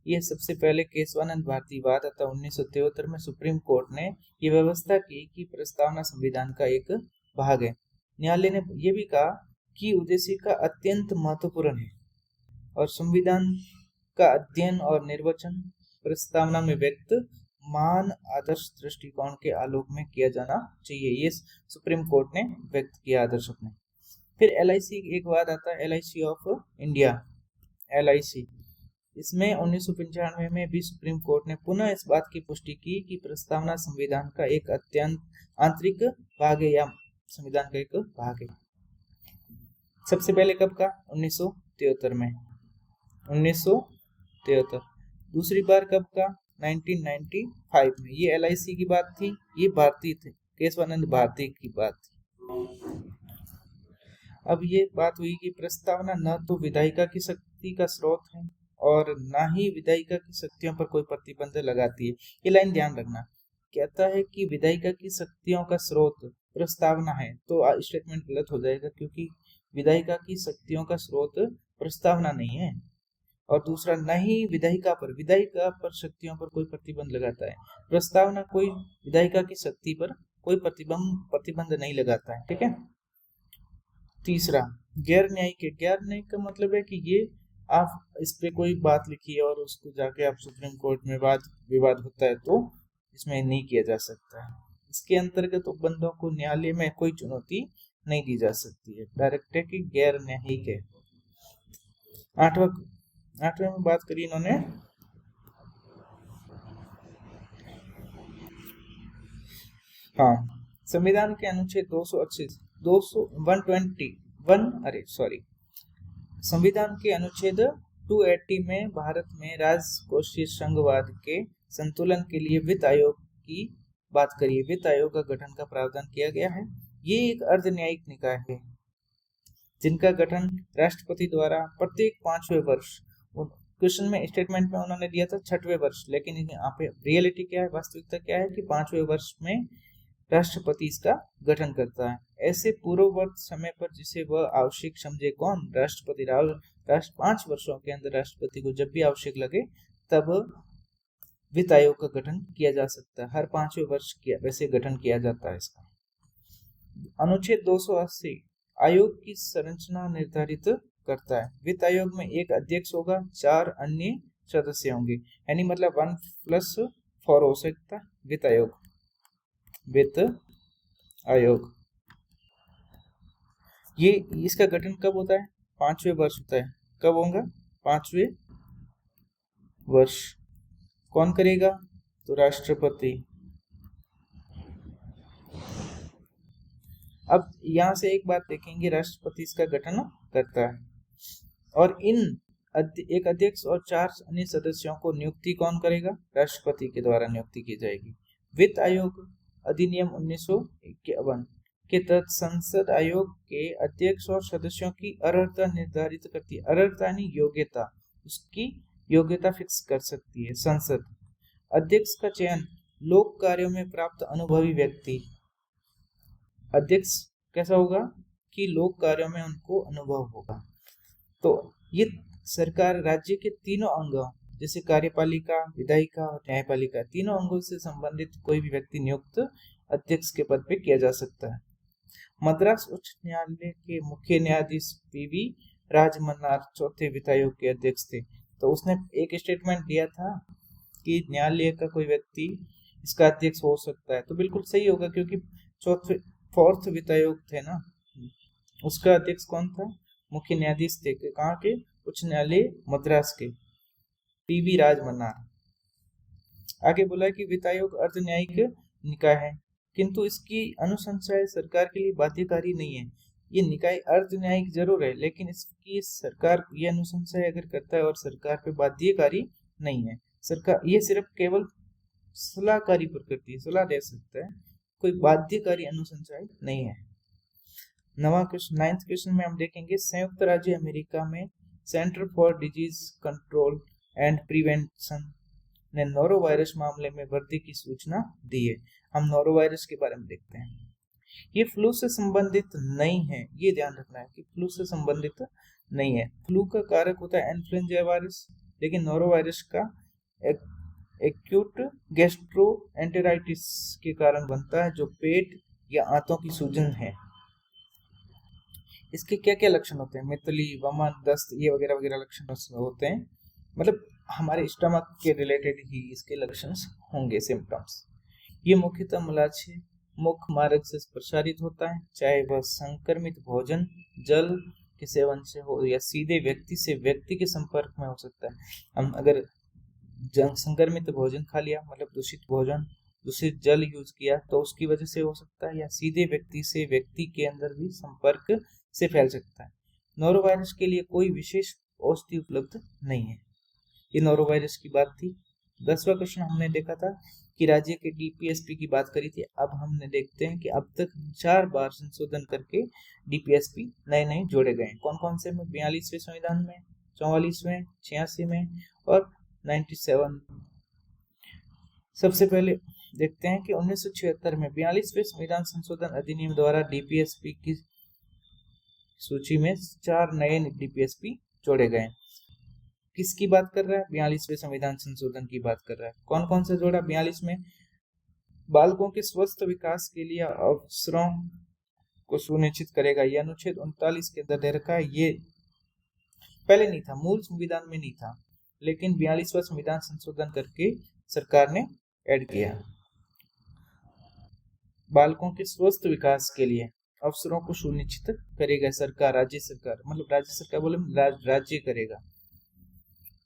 ये सबसे पहले केशवानंद भारती वाद अतः 1973 में सुप्रीम कोर्ट ने ये व्यवस्था की कि प्रस्तावना संविधान का एक भाग है। न्यायालय ने यह भी कहा कि उद्देश्य का अत्यंत महत्वपूर्ण है और संविधान का अध्ययन और निर्वचन प्रस्तावना में व्यक्त मान आदर्श दृष्टिकोण के आलोक में किया जाना चाहिए। ये सुप्रीम कोर्ट ने व्यक्त किया आदर्श अपने। फिर LIC एक वाद आता है, LIC ऑफ इंडिया, LIC। इसमें 1995 में भी सुप्रीम कोर्ट ने पुनः इस बात की पुष्टि की कि प्रस्तावना संविधान का एक अत्यंत आंतरिक भाग है या संविधान का एक भाग है। सबसे पहले कब का? 1973 में, 1973। दूसरी बार कब का? 1995 में। ये LIC की बात थी, ये भारती थे, केशवानंद भारती की बात थी। अब ये बात हुई कि प्रस्तावना न तो विधायिका की शक्ति का स्रोत है और न ही विधायिका की शक्तियों पर कोई प्रतिबंध लगाती है। ये लाइन ध्यान रखना, कहता है कि विधायिका की शक्तियों का स्रोत प्रस्तावना है, तो स्टेटमेंट गलत हो जाएगा, क्योंकि विधायिका की शक्तियों का स्रोत प्रस्तावना नहीं है। और दूसरा, नहीं विधायिका पर शक्तियों पर कोई प्रतिबंध लगाता है। प्रस्तावना कोई विधायिका की शक्ति पर कोई प्रतिबंध नहीं लगाता है, ठीक है। तीसरा, गैर न्यायिक का मतलब है कि ये आप इस पे कोई बात लिखी है और उसको जाके आप सुप्रीम कोर्ट में विवाद होता है तो इसमें नहीं किया जा सकता है। इसके अंतर्गत उपबंधों को न्यायालय में कोई चुनौती नहीं दी जा सकती है, डायरेक्ट है कि गैर न्यायिक है। 8वें में बात करी इन्होंने संविधान के अनुच्छेद 121 संविधान के अनुच्छेद 280 में भारत में राजकोषीय संघवाद के संतुलन के लिए वित्त आयोग की बात करिए। वित्त आयोग का गठन का प्रावधान किया गया है। ये एक अर्ध न्यायिक निकाय है जिनका गठन राष्ट्रपति द्वारा प्रत्येक 5वें वर्ष, क्वेश्चन में स्टेटमेंट में उन्होंने दिया था 6वें वर्ष, लेकिन यहाँ पे रियलिटी क्या है, वास्तविकता क्या है कि 5वें वर्ष में राष्ट्रपति इसका गठन करता है। ऐसे पूर्ववर्ती समय पर जिसे वह आवश्यक समझे, कौन? राष्ट्रपति। 5 वर्षों के अंदर राष्ट्रपति को जब भी आवश्यक लगे तब वित्त आयोग का गठन किया जा सकता है। हर 5वें वर्ष वैसे गठन किया जाता है इसका। अनुच्छेद 280 आयोग की संरचना निर्धारित करता है। वित्त आयोग में एक अध्यक्ष होगा, 4 अन्य सदस्य होंगे, यानी मतलब 1+4 हो सकता है वित्त आयोग। वित्त आयोग ये इसका गठन कब होता है? 5वें वर्ष होता है। कब होगा? 5वें वर्ष। कौन करेगा? तो राष्ट्रपति। अब यहाँ से एक बात देखेंगे, राष्ट्रपति इसका गठन करता है और एक अध्यक्ष और 4 अन्य सदस्यों को नियुक्ति कौन करेगा? राष्ट्रपति के द्वारा नियुक्ति की जाएगी। वित्त आयोग अधिनियम 1951 के तहत संसद आयोग के अध्यक्ष और सदस्यों की अर्हता निर्धारित करती है। अर्हता यानी योग्यता, उसकी योग्यता फिक्स कर सकती है संसद। अध्यक्ष का चयन लोक कार्यों में प्राप्त अनुभवी व्यक्ति। अध्यक्ष कैसा होगा कि लोक कार्यों में उनको अनुभव होगा। तो ये सरकार राज्य के तीनों अंगों जैसे कार्यपालिका, विधायिका और न्यायपालिका, तीनों अंगों से संबंधित कोई भी व्यक्ति नियुक्त अध्यक्ष के पद पे किया जा सकता है। मद्रास उच्च न्यायालय के मुख्य न्यायाधीश पीवी राजमन्नार चौथे वित्त आयोग के अध्यक्ष थे। तो उसने एक स्टेटमेंट दिया था कि न्यायालय का कोई व्यक्ति इसका अध्यक्ष हो सकता है। तो बिल्कुल सही होगा क्योंकि 4th वित्त आयोग थे ना, उसका अध्यक्ष कौन था? मुख्य न्यायाधीश थे। कहाँ के? उच्च न्यायालय मद्रास के, पीवी राजमन्नार। आगे बोला कि वित्त आयोग अर्ध न्यायिक निकाय है, किंतु इसकी अनुशंसाएं सरकार के लिए बाध्यकारी नहीं है। ये निकाय अर्ध न्यायिक जरूर है, लेकिन इसकी सरकार ये अनुशंसाएं अगर करता है और सरकार पे बाध्यकारी नहीं है। सरकार ये सिर्फ केवल सलाहकारी प्रकृति, सलाह दे सकता है, कोई बाध्यकारी अनुशंसाएं नहीं है। 9th क्वेश्चन में हम देखेंगे, संयुक्त राज्य अमेरिका में centre for disease control and prevention ने नोरोवायरस मामले में वृद्धि की सूचना दी है। हम नोरोवायरस के बारे में देखते हैं। ये फ्लू से संबंधित नहीं है, ये ध्यान रखना है कि फ्लू से संबंधित नहीं है। फ्लू का कारक होता है इन्फ्लुएंजा वायरस, लेकिन नोरोवायरस का एक्यूट गैस्ट्रोएंटेराइटिस के कारण बनता है, जो पेट या आंतों की सूजन है। इसके क्या क्या लक्षण होते हैं? मितली, वमन, दस्त, ये वगैरह वगैरह लक्षण होते हैं। मतलब हमारे स्टमक के रिलेटेड ही इसके लक्षण होंगे, सिम्टम्स। ये मुख्यतः मूलाशय मुख्य मार्ग से प्रसारित होता है, चाहे वह संक्रमित भोजन, जल के सेवन से हो या सीधे व्यक्ति से व्यक्ति के संपर्क में हो सकता है। हम अगर संक्रमित भोजन खा लिया, मतलब दूषित भोजन, दूषित जल यूज किया, तो उसकी वजह से हो सकता है, या सीधे व्यक्ति से व्यक्ति के अंदर भी संपर्क से फैल सकता है। नोरोवायरस के लिए कोई विशेष औषधि उपलब्ध नहीं है। ये नोरोवायरस की बात थी। 10वां क्वेश्चन हमने देखा था कि राज्य के डीपीएसपी की बात करी थी। अब हमने देखते हैं कि अब तक 4 बार संशोधन करके डीपीएसपी नए नए जोड़े गए। कौन कौन से में? 42वें संविधान में, 44वें, 86 में और 97। सबसे पहले देखते हैं कि 1976 में 42वें संविधान संशोधन अधिनियम द्वारा डीपीएसपी की सूची में 4 नए डीपीएसपी जोड़े गए। किसकी बात कर रहा है? 42वें संविधान संशोधन की बात कर रहा है। कौन कौन से जोड़ा? 42 में बालकों के स्वस्थ विकास के लिए अवसरों को सुनिश्चित करेगा। यह अनुच्छेद 39 के अंदर दे रखा है। ये पहले नहीं था, मूल संविधान में नहीं था, लेकिन 42वां संविधान संशोधन करके सरकार ने ऐड किया। बालकों के स्वस्थ विकास के लिए अवसरों को सुनिश्चित करेगा सरकार, राज्य सरकार, मतलब राज्य सरकार बोले राज्य करेगा।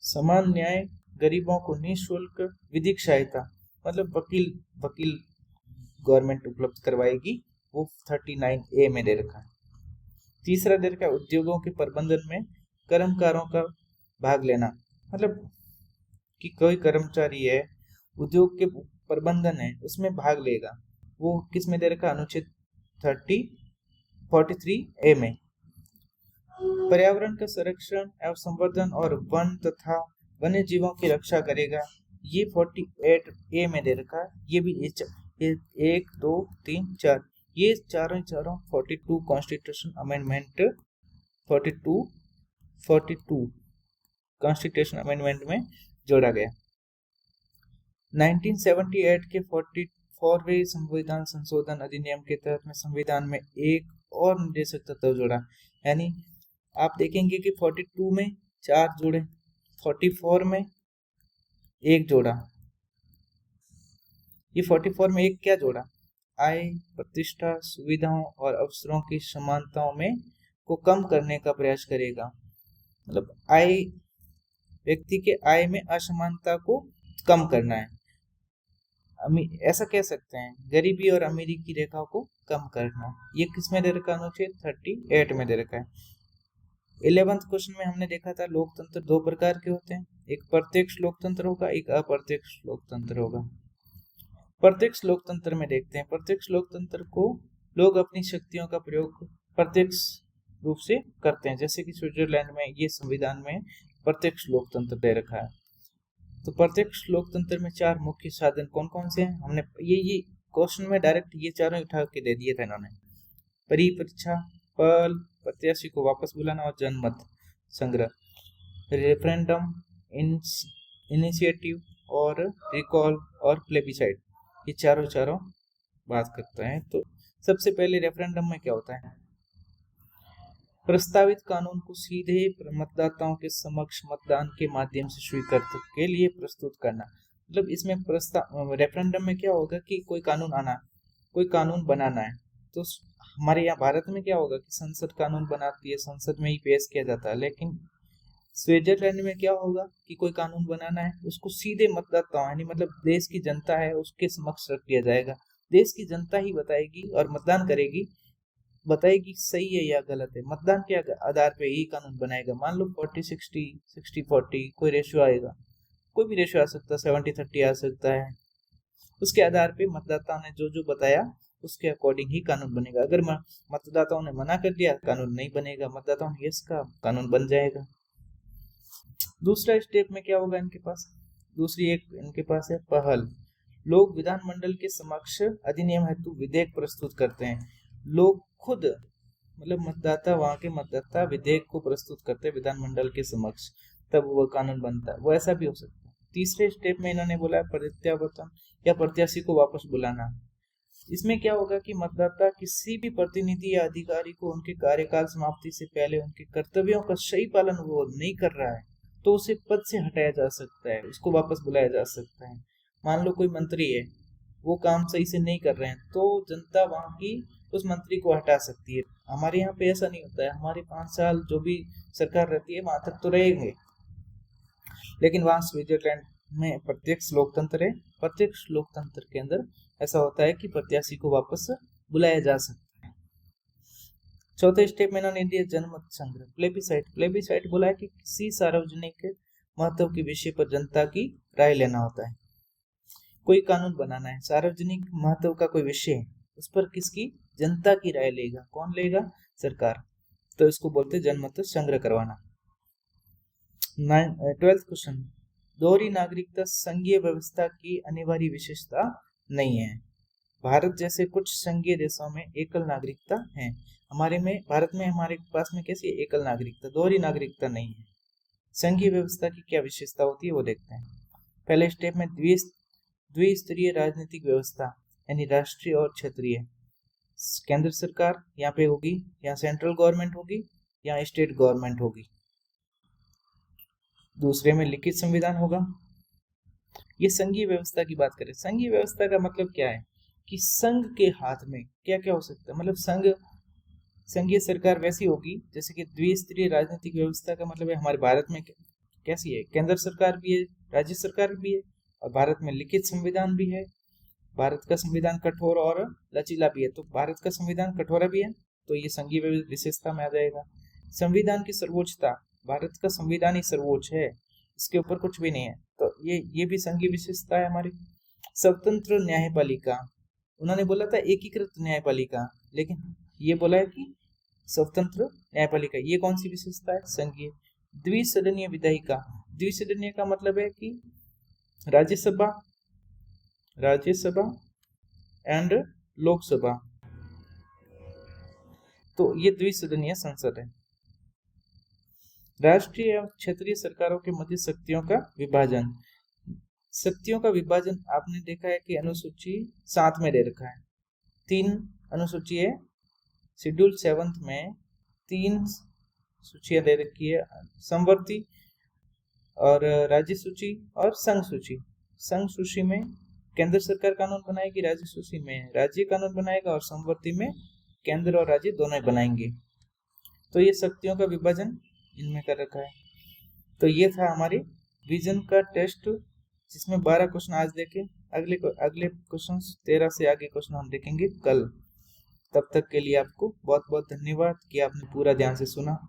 समान न्याय, गरीबों को निःशुल्क विधिक सहायता, मतलब वकील गवर्नमेंट उपलब्ध करवाएगी, वो 39A में दे रखा है। तीसरा दे रखा है उद्योगों के प्रबंधन में कर्मकारों का भाग लेना, मतलब कि कोई कर्मचारी है, उद्योग के प्रबंधन है, उसमें भाग लेगा। वो किस में दे रखा? अनुच्छेद 43A में। पर्यावरण का संरक्षण एवं संवर्धन और वन तथा वन्य जीवों की रक्षा करेगा। ये 48A में दे रखा है। ये भी 1 2 3 4 ये चारों 42 कॉन्स्टिट्यूशन अमेंडमेंट 42 कॉन्स्टिट्यूशन अमेंडमेंट में जोड़ा गया। 1978 के 44वें संविधान संशोधन अधिनियम के तहत में संविधान में एक और निर्देशक तत्व जोड़ा, यानी आप देखेंगे कि 42 में 4 जुड़े, 44 में एक जोड़ा। ये 44 में एक क्या जोड़ा? आय, प्रतिष्ठा, सुविधाओं और अवसरों की समानताओं में को कम करने का प्रयास करेगा। मतलब आय, व्यक्ति के आय में असमानता को कम करना है। ऐसा कह सकते हैं, गरीबी और अमीरी की रेखा को कम करना। ये किस में दे रखा है? अनुच्छेद 38 में दे रखा है। 11th क्वेश्चन में हमने देखा था लोकतंत्र दो प्रकार के होते हैं, एक प्रत्यक्ष लोकतंत्र होगा, एक अप्रत्यक्ष लोकतंत्र होगा। प्रत्यक्ष लोकतंत्र में देखते हैं, प्रत्यक्ष लोकतंत्र को लोग अपनी शक्तियों का प्रयोग प्रत्यक्ष रूप से करते हैं, जैसे कि स्विट्जरलैंड में ये संविधान में प्रत्यक्ष लोकतंत्र दे रखा है। तो प्रत्यक्ष लोकतंत्र में 4 मुख्य साधन कौन कौन से हैं? हमने ये क्वेश्चन में डायरेक्ट ये चारों उठा के दे दिए थे इन्होंने। परिपरीक्षा, पहल, प्रत्याशी को वापस बुलाना और जनमत संग्रह, रेफरेंडम, इनिशिएटिव और रिकॉल और प्लेबिसाइड, ये चारों बात करते हैं। तो सबसे पहले रेफरेंडम में क्या होता है? प्रस्तावित कानून को सीधे मतदाताओं के समक्ष मतदान के माध्यम से स्वीकृत के लिए प्रस्तुत करना। मतलब इसमें रेफरेंडम में क्या होगा कि कोई कानून बनाना है, तो हमारे यहाँ भारत में क्या होगा कि संसद कानून बनाती है, संसद में ही पेश किया जाता है। लेकिन स्विट्जरलैंड में क्या होगा कि कोई कानून बनाना है, उसको सीधे मतदाताओं यानी मतलब देश की जनता है उसके समक्ष रख दिया जाएगा। देश की जनता ही बताएगी और मतदान करेगी, बताएगी सही है या गलत है। मतदान के आधार पे ही कानून बनाएगा। मान लो 40-60, 60-40 कोई रेशियो आएगा, कोई भी रेशियो आ सकता है, 70-30 आ सकता है। उसके आधार पे मतदाताओं ने जो जो बताया उसके अकॉर्डिंग ही कानून बनेगा। अगर मतदाताओं ने मना कर दिया, कानून नहीं बनेगा। मतदाताओं ने यस का कानून बन जाएगा। दूसरा स्टेप में क्या होगा इनके पास? इनके पास है पहल। लोग विधानमंडल के समक्ष अधिनियम हेतु विधेयक प्रस्तुत करते हैं। लोग खुद मतलब वहां के मतदाता विधेयक को प्रस्तुत करते हैं विधानमंडल के समक्ष, तब वो कानून बनता है। वो ऐसा भी हो सकता है। तीसरे स्टेप में इन्होंने बोला है प्रत्यावर्तन या प्रत्याशी को वापस बुलाना। इसमें क्या होगा कि मतदाता किसी भी प्रतिनिधि या अधिकारी को उनके कार्यकाल समाप्ति से पहले उनके कर्तव्यों का सही पालन वो नहीं कर रहा है, तो उसे पद से हटाया जा सकता है, उसको वापस बुलाया जा सकता है। मान लो कोई मंत्री है, वो काम सही से नहीं कर रहे हैं, तो जनता वहां की उस मंत्री को हटा सकती है। हमारे यहाँ पे ऐसा नहीं होता है। हमारे 5 साल जो भी सरकार रहती है वहां तक तो रहेंगे, लेकिन वहां स्विट्जरलैंड में प्रत्यक्ष लोकतंत्र है। प्रत्यक्ष लोकतंत्र के अंदर ऐसा होता है कि प्रत्याशी को वापस बुलाया जा सकता है। चौथे स्टेप में इन्होंने दिया जनमत संग्रह, प्लेबिसाइड बोला है कि किसी सार्वजनिक महत्व के विषय पर जनता की राय लेना होता है। कोई कानून बनाना है, सार्वजनिक महत्व का कोई विषय है, उस पर किसकी? जनता की राय लेगा। कौन लेगा? सरकार। तो इसको बोलते जनमत संग्रह करवाना। 12th क्वेश्चन, दोहरी नागरिकता संघीय व्यवस्था की अनिवार्य विशेषता नहीं है। भारत जैसे कुछ संघीय देशों में एकल नागरिकता है। भारत में हमारे पास में कैसी है? एकल नागरिकता, दोहरी नागरिकता नहीं है। संघीय व्यवस्था की क्या विशेषता होती है वो देखते हैं। पहले स्टेप में द्विस्तरीय राजनीतिक व्यवस्था यानी राष्ट्रीय और क्षेत्रीय। केंद्र सरकार यहाँ पे होगी, यहाँ सेंट्रल गवर्नमेंट होगी, यहाँ स्टेट गवर्नमेंट होगी। दूसरे में लिखित संविधान होगा। ये संघीय व्यवस्था की बात करें। संघीय व्यवस्था का मतलब क्या है कि संघ के हाथ में क्या क्या हो सकता है। मतलब संघीय सरकार वैसी होगी जैसे कि द्विस्तरीय राजनीतिक व्यवस्था का मतलब है हमारे भारत में कैसी है, केंद्र सरकार भी है, राज्य सरकार भी है, और भारत में लिखित संविधान भी है। भारत का संविधान कठोर और लचीला भी है, तो भारत का संविधान कठोर भी है, तो ये संघीय विशेषता में आ जाएगा। संविधान की सर्वोच्चता, भारत का संविधान ही सर्वोच्च है, इसके ऊपर कुछ भी नहीं है, तो ये भी संघीय विशेषता है हमारी। स्वतंत्र न्यायपालिका, उन्होंने बोला था एकीकृत न्यायपालिका, लेकिन ये बोला है कि स्वतंत्र न्यायपालिका। ये कौन सी विशेषता है? संघीय। द्विसदनीय विधायिका, द्विसदनीय का मतलब है कि राज्यसभा एंड लोकसभा, तो ये द्विसदनीय संसद है। राष्ट्रीय एवं क्षेत्रीय सरकारों के मध्य शक्तियों का विभाजन, शक्तियों का विभाजन आपने देखा है कि अनुसूची 7 में दे रखा है। 3 अनुसूची है, शेड्यूल 7 में 3 सूचियां दे रखी है। समवर्ती और राज्य सूची और संघ सूची। संघ सूची में केंद्र सरकार कानून बनाएगी, राज्य सूची में राज्य कानून बनाएगा और समवर्ती में केंद्र और राज्य दोनों ही बनाएंगे। तो ये शक्तियों का विभाजन इनमें कर रखा है। तो ये था हमारी विजन का टेस्ट, जिसमें 12 क्वेश्चन आज देखे। अगले क्वेश्चन 13 से आगे क्वेश्चन हम देखेंगे कल। तब तक के लिए आपको बहुत बहुत धन्यवाद कि आपने पूरा ध्यान से सुना।